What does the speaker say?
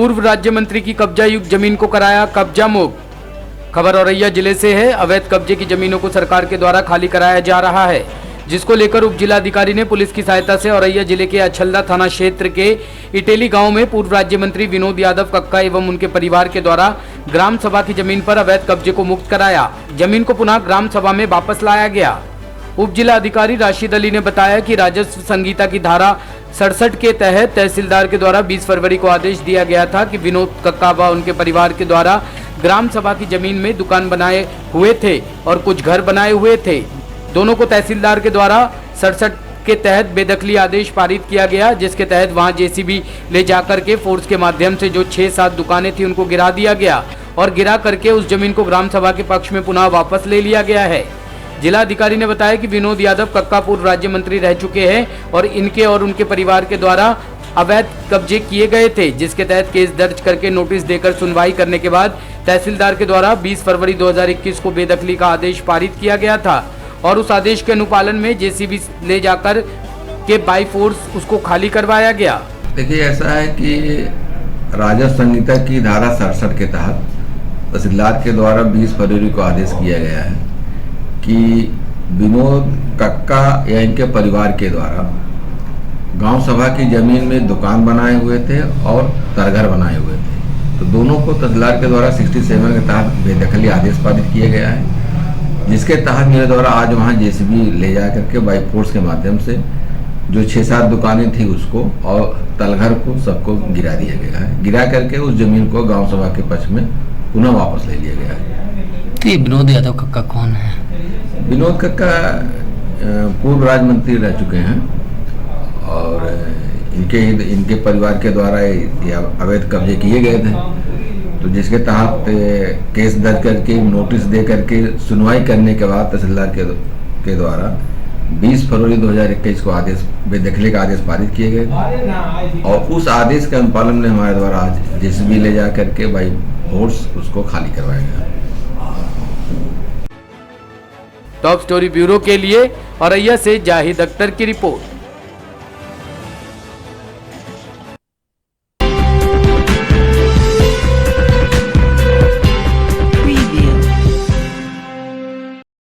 पूर्व राज्य मंत्री की कब्जा युक्त जमीन को कराया कब्जा मुक्त। खबर औरैया जिले से है। अवैध कब्जे की जमीनों को सरकार के द्वारा खाली कराया जा रहा है, जिसको लेकर उप जिलाधिकारी ने पुलिस की सहायता से औरैया जिले के अछल्दा थाना क्षेत्र के इटेली गांव में पूर्व राज्य मंत्री विनोद यादव कक्का एवं उनके परिवार के द्वारा ग्राम सभा की जमीन पर अवैध कब्जे को मुक्त कराया। जमीन को पुनः ग्राम सभा में वापस लाया गया। उप जिला अधिकारी राशिद अली ने बताया कि राजस्व संहिता की धारा 67 के तहत तहसीलदार के द्वारा 20 फरवरी को आदेश दिया गया था कि विनोद कक्का व उनके परिवार के द्वारा ग्राम सभा की जमीन में दुकान बनाए हुए थे और कुछ घर बनाए हुए थे। दोनों को तहसीलदार के द्वारा 67 के तहत बेदखली आदेश पारित किया गया, जिसके तहत वहां जेसीबी ले जाकर के फोर्स के माध्यम से जो 6-7 दुकानें थी उनको गिरा दिया गया और गिरा करके उस जमीन को ग्राम सभा के पक्ष में पुनः वापस ले लिया गया है। जिला अधिकारी ने बताया कि विनोद यादव कक्का पूर्व राज्य मंत्री रह चुके हैं और इनके और उनके परिवार के द्वारा अवैध कब्जे किए गए थे, जिसके तहत केस दर्ज करके नोटिस देकर सुनवाई करने के बाद तहसीलदार के द्वारा 20 फरवरी 2021 को बेदखली का आदेश पारित किया गया था और उस आदेश के अनुपालन में जेसीबी ले जाकर के बाई फोर्स उसको खाली करवाया गया। देखिए, ऐसा है कि राजस्व संहिता की धारा 67 के तहत तहसीलदार के द्वारा 20 फरवरी को आदेश किया गया है कि विनोद कक्का या इनके परिवार के द्वारा गांव सभा की जमीन में दुकान बनाए हुए थे और तरघर बनाए हुए थे, तो दोनों को तहसीलदार के द्वारा 67 के तहत बेदखली आदेश पारित किया गया है, जिसके तहत मेरे द्वारा आज वहां जेसीबी ले जा करके बाई फोर्स के माध्यम से जो 6-7 दुकानें थी उसको और तलघर को सबको गिरा दिया गया है। गिरा करके उस जमीन को गाँव सभा के पक्ष में पुनः वापस ले लिया गया है। तो ये विनोद यादव कक्का कौन है? विनोद कक्का पूर्व राज्य मंत्री रह चुके हैं और इनके परिवार के द्वारा अवैध कब्जे किए गए थे, तो जिसके तहत केस दर्ज करके नोटिस दे करके सुनवाई करने के बाद तहसीलदार के द्वारा 20 फरवरी 2021 को आदेश बेदखली का आदेश पारित किए गए और उस आदेश के अनुपालन में हमारे द्वारा आज जेसीबी ले जा करके बाई फोर्स उसको खाली करवाया गया। टॉप स्टोरी ब्यूरो के लिए औरैया से जाहिद अख्तर की रिपोर्ट।